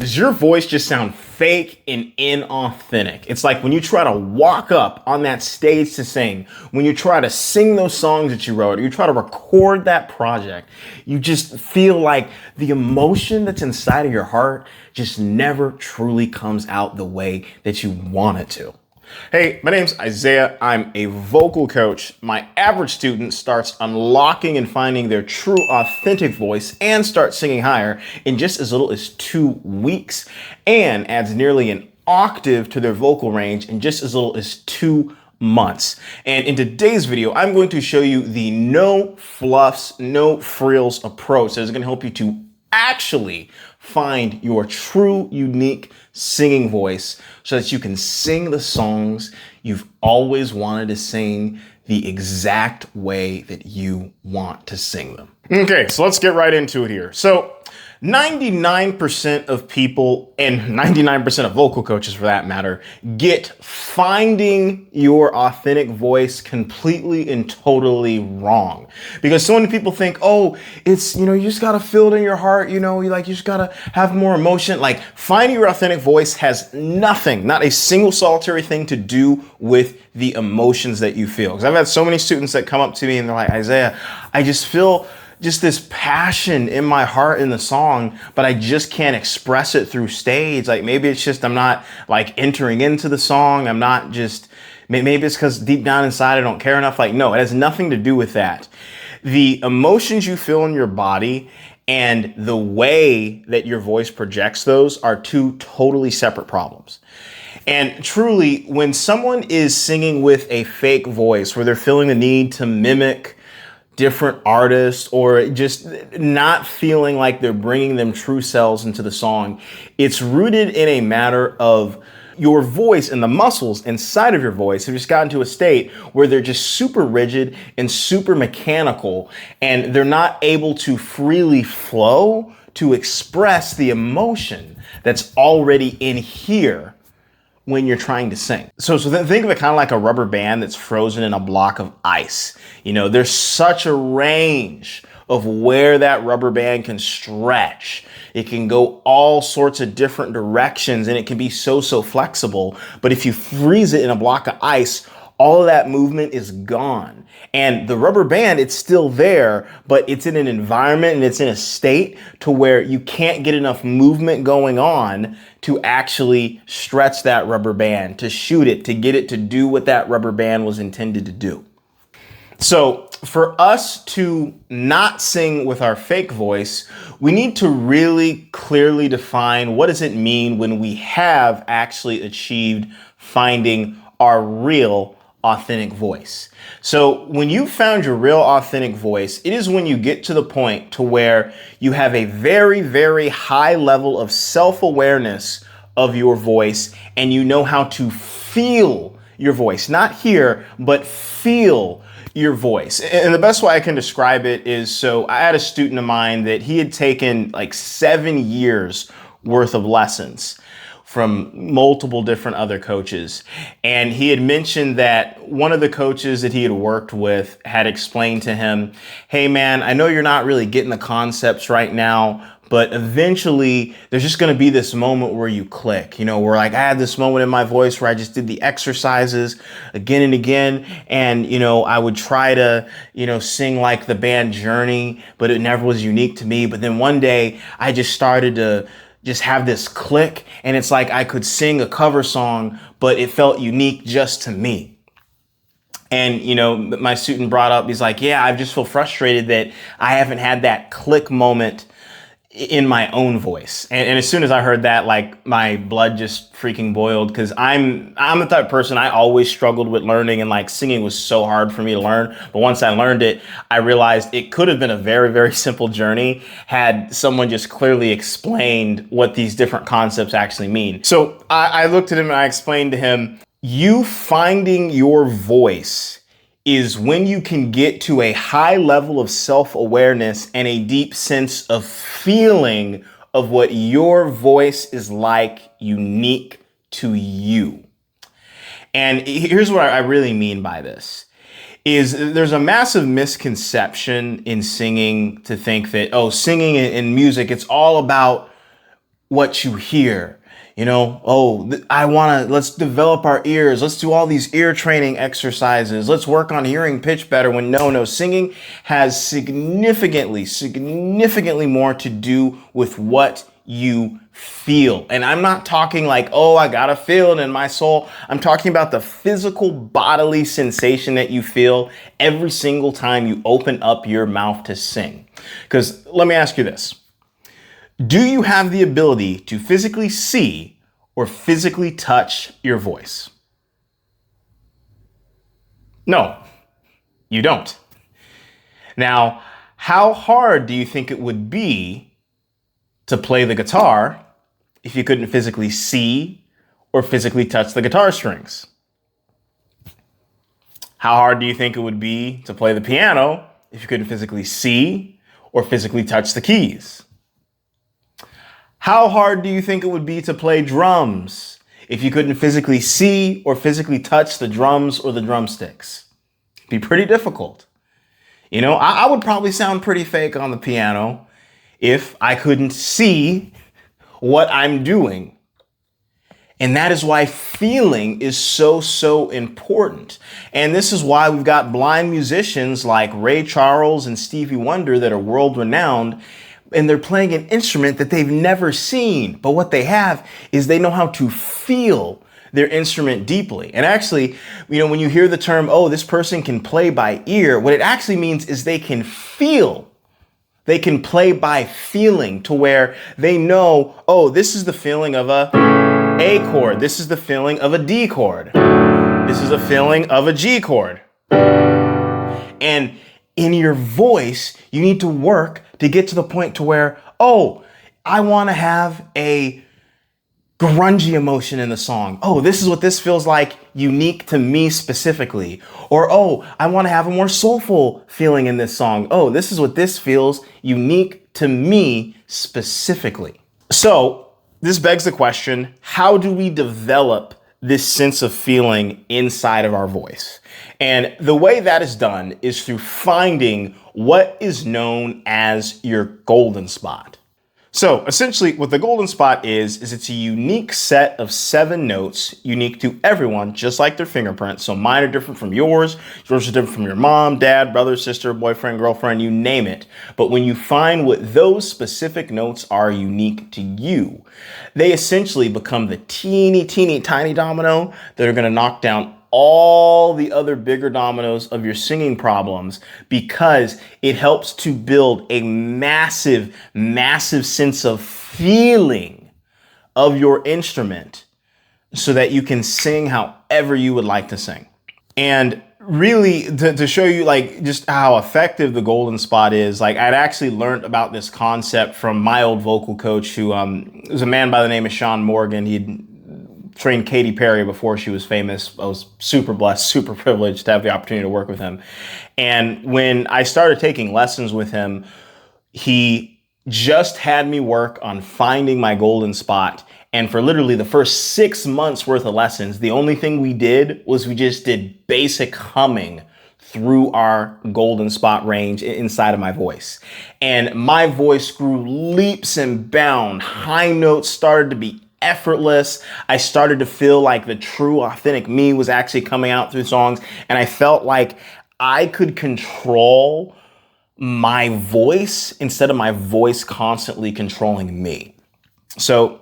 Does your voice just sound fake and inauthentic? It's like when you try to walk up on that stage to sing, when you try to sing those songs that you wrote, or you try to record that project, you just feel like the emotion that's inside of your heart just never truly comes out the way that you want it to. Hey, my name's Isaiah. I'm a vocal coach. My average student starts unlocking and finding their true authentic voice and starts singing higher in just as little as 2 weeks, and adds nearly an octave to their vocal range in just as little as 2 months. And in today's video, I'm going to show you the no fluffs, no frills approach that is going to help you to actually find your true, unique singing voice so that you can sing the songs you've always wanted to sing the exact way that you want to sing them. Okay, so let's get right into it here. So 99% of people, and 99% of vocal coaches for that matter, get finding your authentic voice completely and totally wrong. Because so many people think, oh, it's, you just gotta feel it in your heart, you just gotta have more emotion. Like, finding your authentic voice has nothing, not a single solitary thing to do with the emotions that you feel. Because I've had so many students that come up to me and they're like, Isaiah, I just feel just this passion in my heart in the song, but I just can't express it through stage. Like, maybe it's just I'm not like entering into the song. I'm not just, maybe it's because deep down inside I don't care enough. Like, no, it has nothing to do with that. The emotions you feel in your body and the way that your voice projects those are two totally separate problems. And truly, when someone is singing with a fake voice where they're feeling the need to mimic different artists or just not feeling like they're bringing them true selves into the song, it's rooted in a matter of your voice and the muscles inside of your voice have just gotten to a state where they're just super rigid and super mechanical, and they're not able to freely flow to express the emotion that's already in here when you're trying to sing. So then think of it kind of like a rubber band that's frozen in a block of ice. There's such a range of where that rubber band can stretch. It can go all sorts of different directions, and it can be so flexible. But if you freeze it in a block of ice, all of that movement is gone. And the rubber band, it's still there, but it's in an environment and it's in a state to where you can't get enough movement going on to actually stretch that rubber band, to shoot it, to get it to do what that rubber band was intended to do. So for us to not sing with our fake voice, we need to really clearly define what does it mean when we have actually achieved finding our real authentic voice. So when you found your real authentic voice, it is when you get to the point to where you have a very, very high level of self-awareness of your voice, and you know how to feel your voice, not hear, but feel your voice. And the best way I can describe it is, so I had a student of mine that he had taken like 7 years worth of lessons from multiple different other coaches. And he had mentioned that one of the coaches that he had worked with had explained to him, hey man, I know you're not really getting the concepts right now, but eventually there's just going to be this moment where you click, where like I had this moment in my voice where I just did the exercises again and again. And, I would try to, sing like the band Journey, but it never was unique to me. But then one day I just started to just have this click, and it's like I could sing a cover song, but it felt unique just to me. And, my student brought up, he's like, yeah, I just feel frustrated that I haven't had that click moment in my own voice. And as soon as I heard that, like my blood just freaking boiled, because I'm the type of person, I always struggled with learning, and like singing was so hard for me to learn. But once I learned it, I realized it could have been a very, very simple journey had someone just clearly explained what these different concepts actually mean. So I looked at him and I explained to him, you finding your voice is when you can get to a high level of self-awareness and a deep sense of feeling of what your voice is like, unique to you. And here's what I really mean by this. Is there's a massive misconception in singing to think that, oh, singing in music, it's all about what you hear. Let's develop our ears. Let's do all these ear training exercises. Let's work on hearing pitch better. When no, singing has significantly more to do with what you feel. And I'm not talking like, oh, I gotta feel it in my soul. I'm talking about the physical bodily sensation that you feel every single time you open up your mouth to sing. Because let me ask you this. Do you have the ability to physically see or physically touch your voice? No, you don't. Now, how hard do you think it would be to play the guitar if you couldn't physically see or physically touch the guitar strings? How hard do you think it would be to play the piano if you couldn't physically see or physically touch the keys? How hard do you think it would be to play drums if you couldn't physically see or physically touch the drums or the drumsticks? It'd be pretty difficult. I would probably sound pretty fake on the piano if I couldn't see what I'm doing. And that is why feeling is so important. And this is why we've got blind musicians like Ray Charles and Stevie Wonder that are world renowned, and they're playing an instrument that they've never seen. But what they have is they know how to feel their instrument deeply. And actually, when you hear the term, oh, this person can play by ear, what it actually means is they can feel. They can play by feeling, to where they know, oh, this is the feeling of a A chord. This is the feeling of a D chord. This is a feeling of a G chord. And in your voice, you need to work to get to the point to where, oh, I want to have a grungy emotion in the song. Oh, this is what this feels like, unique to me specifically. Or, oh, I want to have a more soulful feeling in this song. Oh, this is what this feels unique to me specifically. So this begs the question, how do we develop this sense of feeling inside of our voice? And the way that is done is through finding what is known as your golden spot. So essentially what the golden spot is it's a unique set of 7 notes, unique to everyone, just like their fingerprint. So mine are different from yours. Yours are different from your mom, dad, brother, sister, boyfriend, girlfriend, you name it. But when you find what those specific notes are unique to you, they essentially become the teeny tiny domino that are going to knock down all the other bigger dominoes of your singing problems, because it helps to build a massive sense of feeling of your instrument so that you can sing however you would like to sing. And really, to show you just how effective the golden spot is, I'd actually learned about this concept from my old vocal coach, who was a man by the name of Sean Morgan. He'd trained Katy Perry before she was famous. I was super blessed, super privileged to have the opportunity to work with him. And when I started taking lessons with him, he just had me work on finding my golden spot. And for literally the first 6 months worth of lessons, the only thing we did was we just did basic humming through our golden spot range inside of my voice. And my voice grew leaps and bounds. High notes started to be effortless. I started to feel like the true, authentic me was actually coming out through songs. And I felt like I could control my voice instead of my voice constantly controlling me. So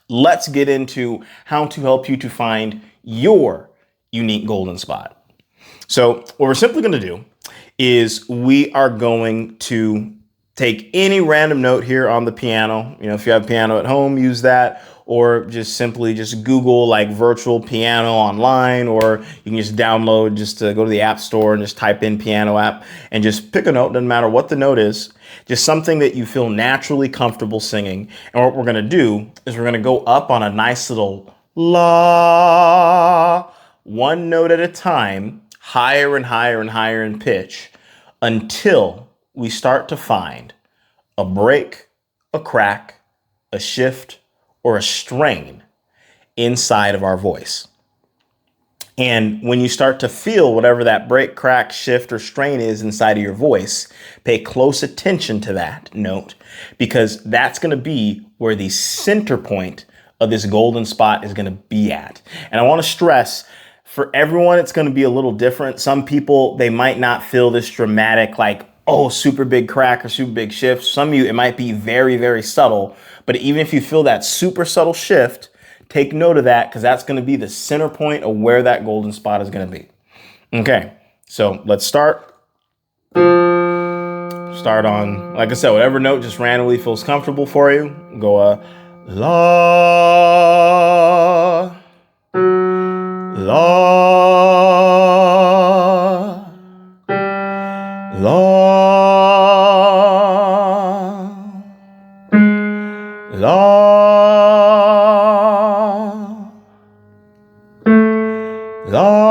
let's get into how to help you to find your unique golden spot. So what we're simply going to do is we are going to take any random note here on the piano. If you have a piano at home, use that, or just simply Google virtual piano online, or you can just download, go to the app store and just type in piano app and just pick a note. Doesn't matter what the note is, just something that you feel naturally comfortable singing. And what we're going to do is we're going to go up on a nice little la, one note at a time, higher and higher and higher in pitch, until we start to find a break, a crack, a shift, or a strain inside of our voice. And when you start to feel whatever that break, crack, shift, or strain is inside of your voice, pay close attention to that note, because that's going to be where the center point of this golden spot is going to be at. And I want to stress, for everyone, it's going to be a little different. Some people, they might not feel this dramatic, like, oh, super big crack or super big shift. Some of you, it might be very, very subtle. But even if you feel that super subtle shift, take note of that, because that's going to be the center point of where that golden spot is going to be. Okay, so let's start. Start on, like I said, whatever note just randomly feels comfortable for you. Go la, la, la, la, la, la.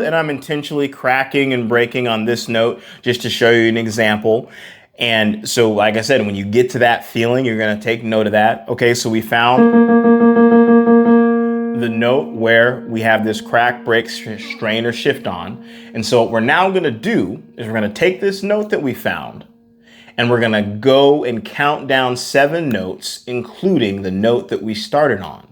And I'm intentionally cracking and breaking on this note just to show you an example. And so, like I said, when you get to that feeling, you're going to take note of that. Okay, so we found the note where we have this crack, break, strain, or shift on. And so what we're now going to do is we're going to take this note that we found, and we're going to go and count down 7 notes, including the note that we started on.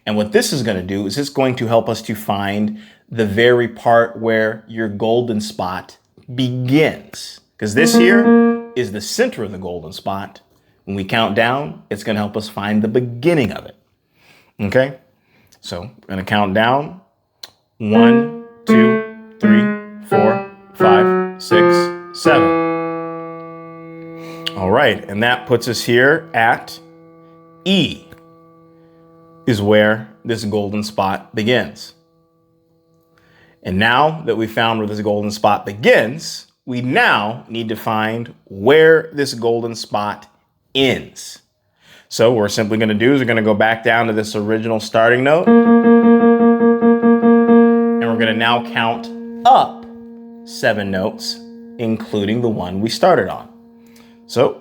And what this is going to do is it's going to help us to find the very part where your golden spot begins. Because this here is the center of the golden spot. When we count down, it's going to help us find the beginning of it. Okay? So we're going to count down. 1, 2, 3, 4, 5, 6, 7. All right, and that puts us here at E, is where this golden spot begins. And now that we found where this golden spot begins, we now need to find where this golden spot ends. So what we're simply going to do is we're going to go back down to this original starting note, and we're going to now count up 7 notes, including the one we started on. So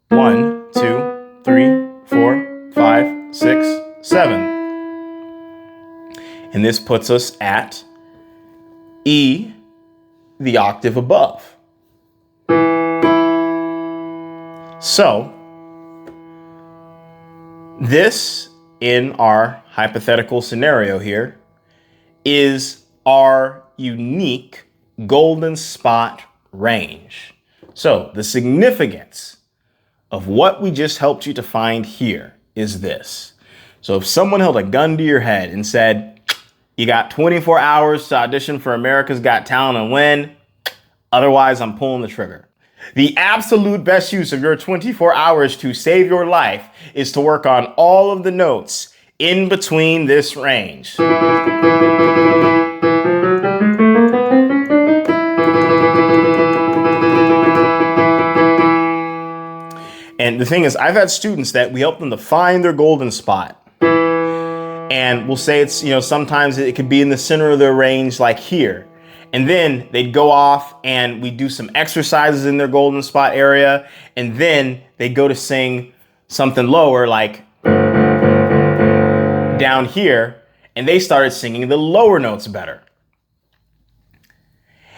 1, 2, 3, 4, 5, 6, 7. And this puts us at E, the octave above. So this, in our hypothetical scenario here, is our unique golden spot range. So the significance of what we just helped you to find here is this. So if someone held a gun to your head and said, you got 24 hours to audition for America's Got Talent and win, otherwise I'm pulling the trigger. The absolute best use of your 24 hours to save your life is to work on all of the notes in between this range. And the thing is, I've had students that we help them to find their golden spot. And we'll say it's, sometimes it could be in the center of their range, like here. And then they'd go off and we do some exercises in their golden spot area. And then they go to sing something lower, like down here. And they started singing the lower notes better.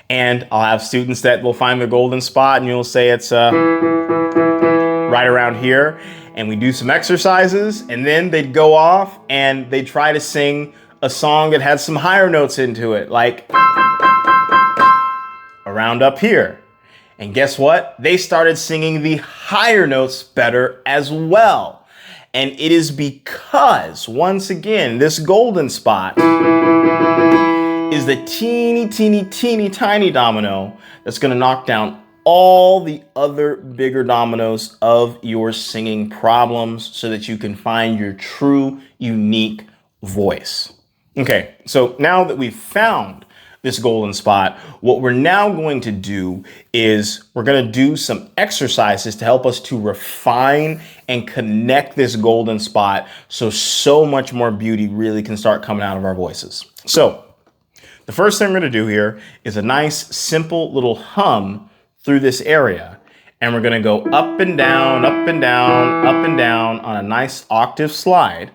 And I'll have students that will find their golden spot and you'll say it's right around here. And we do some exercises, and then they'd go off and they'd try to sing a song that had some higher notes into it, like around up here. And guess what? They started singing the higher notes better as well. And it is because, once again, this golden spot is the teeny, teeny, teeny, tiny domino that's going to knock down all the other bigger dominoes of your singing problems so that you can find your true, unique voice. Okay, so now that we've found this golden spot, what we're now going to do is we're going to do some exercises to help us to refine and connect this golden spot so much more beauty really can start coming out of our voices. So the first thing we're going to do here is a nice, simple little hum through this area. And we're going to go up and down, up and down, up and down on a nice octave slide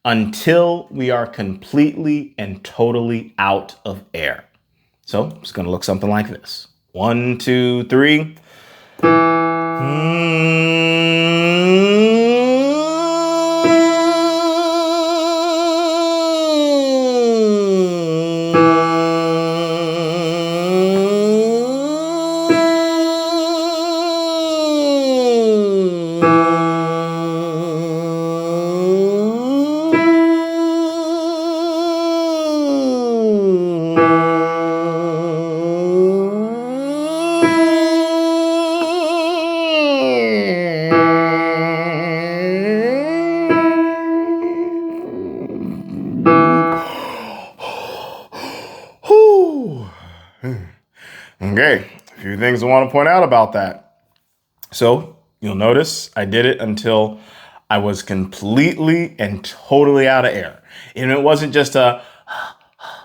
until we are completely and totally out of air. So it's going to look something like this. 1, 2, 3. Okay, a few things I want to point out about that. So you'll notice I did it until I was completely and totally out of air. And it wasn't just a,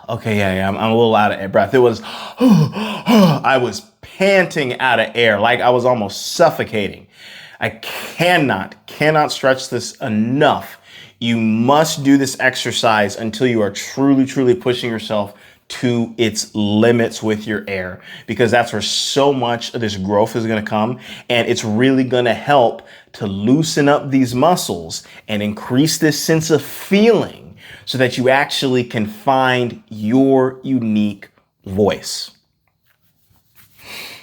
okay, yeah, I'm a little out of breath. It was, I was panting out of air, like I was almost suffocating. I cannot stretch this enough. You must do this exercise until you are truly pushing yourself to its limits with your air, because that's where so much of this growth is going to come. And it's really going to help to loosen up these muscles and increase this sense of feeling so that you actually can find your unique voice.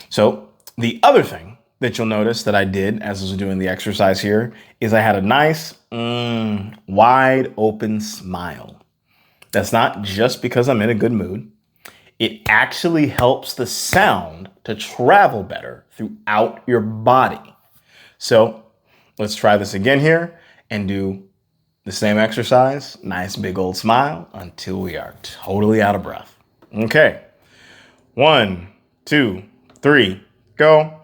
So the other thing that you'll notice that I did as I was doing the exercise here is I had a nice wide open smile. That's not just because I'm in a good mood. It actually helps the sound to travel better throughout your body. So let's try this again here and do the same exercise. Nice big old smile until we are totally out of breath. Okay. 1, 2, 3, go.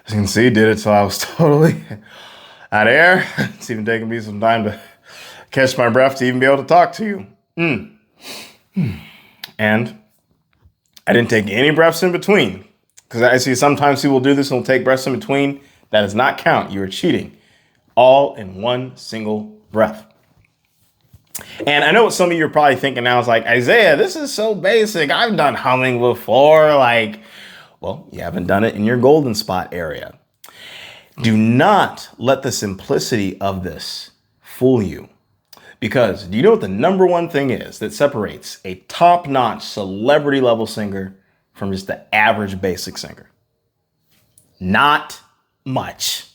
As you can see, did it till I was totally out of air. It's even taking me some time to catch my breath to even be able to talk to you. And I didn't take any breaths in between, because I see sometimes people do this and will take breaths in between. That does not count. You are cheating. All in one single breath. And I know what some of you are probably thinking now is like, Isaiah, this is so basic. I've done humming before. Like, well, you haven't done it in your golden spot area. Do not let the simplicity of this fool you. Because do you know what the number one thing is that separates a top-notch celebrity level singer from just the average basic singer? Not much.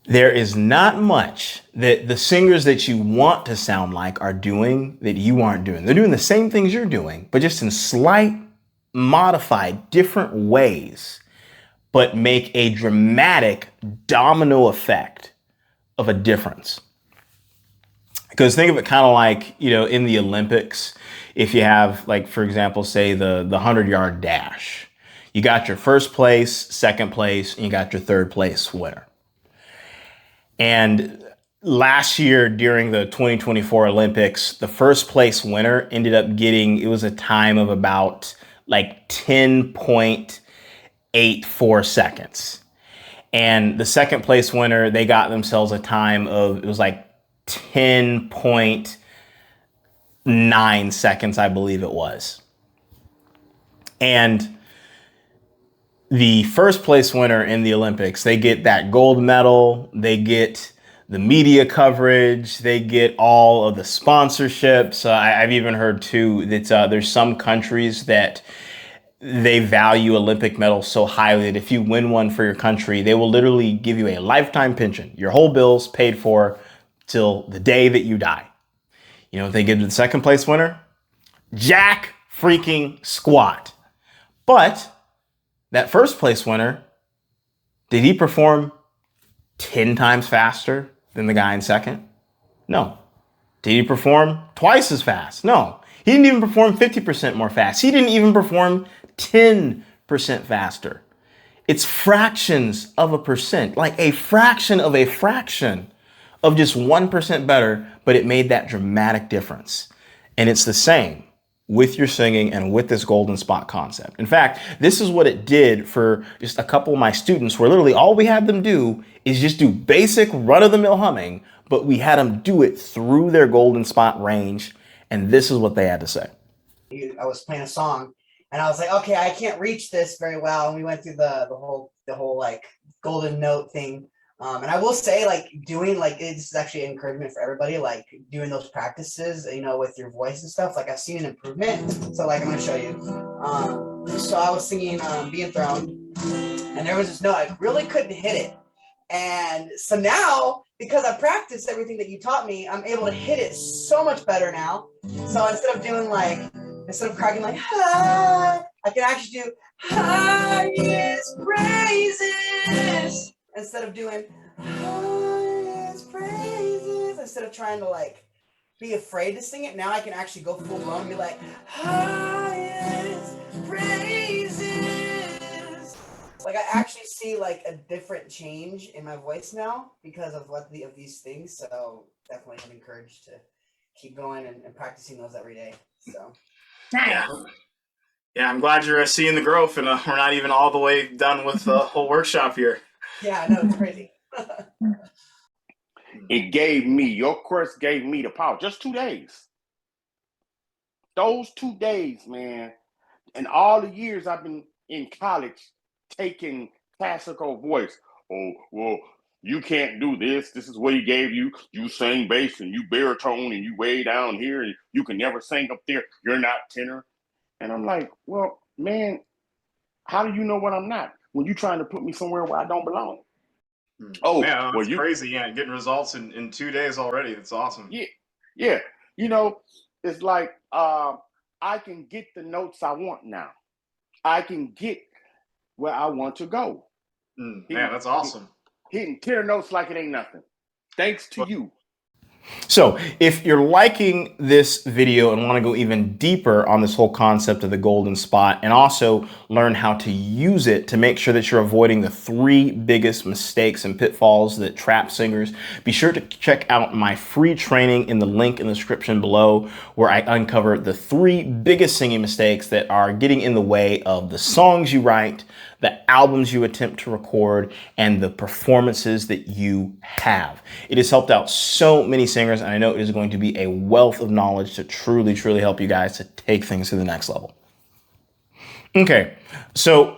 There is not much that the singers that you want to sound like are doing that you aren't doing. They're doing the same things you're doing, but just in slight, modified, different ways, but make a dramatic domino effect of a difference. Because think of it kind of like, you know, in the Olympics, if you have, like, for example, say the 100-yard dash, you got your first place, second place, and you got your third place winner. And last year during the 2024 Olympics, the first place winner ended up getting, it was a time of about like 10.84 seconds. And the second place winner, they got themselves a time of, it was like 10.9 seconds, I believe it was. And the first place winner in the Olympics, they get that gold medal, they get the media coverage, they get all of the sponsorships. I've even heard too that there's some countries that they value Olympic medals so highly that if you win one for your country, they will literally give you a lifetime pension. Your whole bill's paid for till the day that you die. You know what they give to the second place winner? Jack freaking squat. But that first place winner, did he perform 10 times faster than the guy in second? No. Did he perform twice as fast? No. He didn't even perform 50% more fast. He didn't even perform 10% faster. It's fractions of a percent, like a fraction of just 1% better, but it made that dramatic difference. And it's the same with your singing and with this golden spot concept. In fact, this is what it did for just a couple of my students, where literally all we had them do is just do basic run-of-the-mill humming, but we had them do it through their golden spot range. And this is what they had to say. I was playing a song and I was like, okay, I can't reach this very well. And we went through the whole like golden note thing. And I will say, like, doing like, this is actually an encouragement for everybody, like doing those practices, you know, with your voice and stuff. Like, I've seen an improvement. So like, I'm going to show you. So I was singing Be Enthroned, and there was this note, I really couldn't hit it. And so now, because I practiced everything that you taught me, I'm able to hit it so much better now. So instead of cracking like, ah, I can actually do highest praises. Instead of doing highest praises, instead of trying to like be afraid to sing it, now I can actually go full blown and be like, highest praises. Like, I actually see like a different change in my voice now because of these things. So definitely I'm encouraged to keep going and practicing those every day. So yeah, I'm glad you're seeing the growth, and we're not even all the way done with the whole workshop here. Yeah, I know, it's crazy. Your course gave me the power. Just 2 days. Those 2 days, man, and all the years I've been in college taking classical voice. Oh, well, you can't do this. This is what he gave you. You sing bass and you baritone and you way down here and you can never sing up there. You're not tenor. And I'm like, well, man, how do you know what I'm not when you're trying to put me somewhere where I don't belong? Oh, man, that's crazy. Yeah, getting results in 2 days already. That's awesome. Yeah. You know, it's like I can get the notes I want now. I can get where I want to go. Man, that's awesome. Hitting tenor notes like it ain't nothing. Thanks to you. So if you're liking this video and want to go even deeper on this whole concept of the golden spot, and also learn how to use it to make sure that you're avoiding the 3 biggest mistakes and pitfalls that trap singers, be sure to check out my free training in the link in the description below, where I uncover the 3 biggest singing mistakes that are getting in the way of the songs you write, the albums you attempt to record, and the performances that you have. It has helped out so many singers, and I know it is going to be a wealth of knowledge to truly, truly help you guys to take things to the next level. Okay, so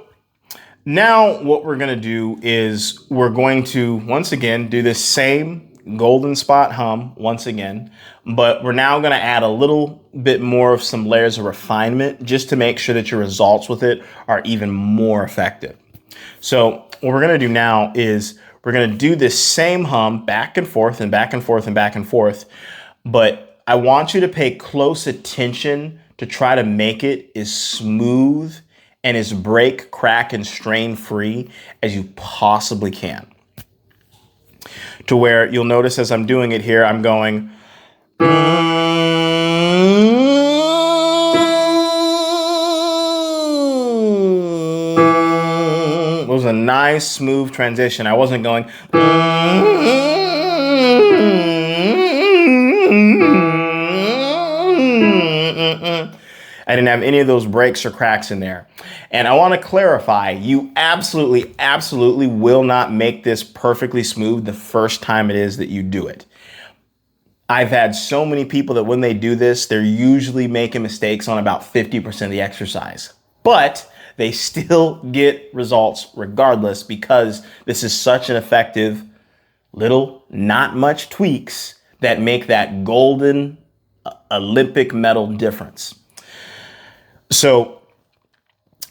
now what we're gonna do is we're going to, once again, do this same golden spot hum once again, but we're now going to add a little bit more of some layers of refinement just to make sure that your results with it are even more effective. So what we're going to do now is we're going to do this same hum back and forth and back and forth and back and forth, but I want you to pay close attention to try to make it as smooth and as break, crack, and strain free as you possibly can. To where you'll notice as I'm doing it here, I'm going. It was a nice, smooth transition. I wasn't going. I didn't have any of those breaks or cracks in there. And I want to clarify, you absolutely, absolutely will not make this perfectly smooth the first time it is that you do it. I've had so many people that when they do this, they're usually making mistakes on about 50% of the exercise. But they still get results regardless, because this is such an effective little, not much tweaks that make that golden Olympic medal difference. So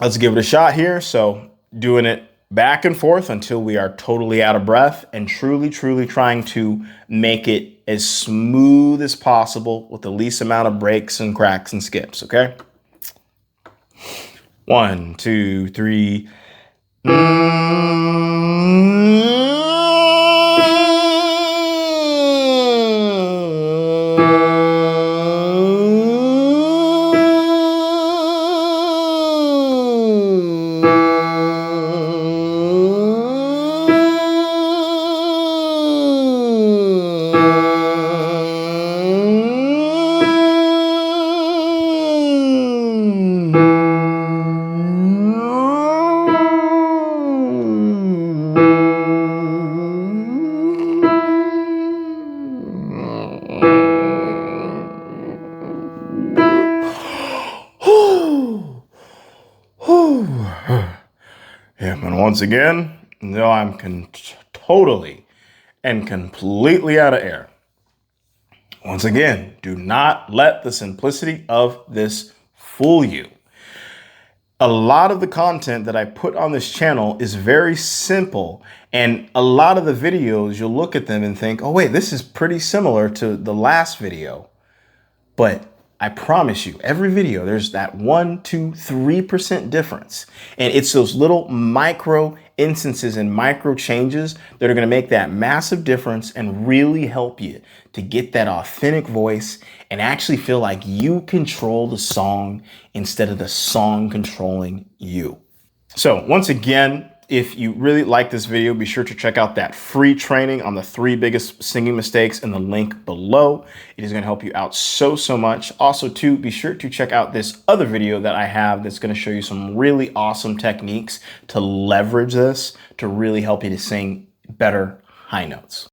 let's give it a shot here. So doing it back and forth until we are totally out of breath and truly, truly trying to make it as smooth as possible with the least amount of breaks and cracks and skips, okay? 1, 2, 3. Yeah, and once again, no, I'm totally and completely out of air. Once again, do not let the simplicity of this fool you. A lot of the content that I put on this channel is very simple, and a lot of the videos, you'll look at them and think, oh wait, this is pretty similar to the last video. But I promise you, every video, there's that 1, 2, 3% difference. And it's those little micro instances and micro changes that are going to make that massive difference and really help you to get that authentic voice and actually feel like you control the song instead of the song controlling you. So once again, if you really like this video, be sure to check out that free training on the 3 biggest singing mistakes in the link below. It is going to help you out so much. Also, too, be sure to check out this other video that I have that's going to show you some really awesome techniques to leverage this to really help you to sing better high notes.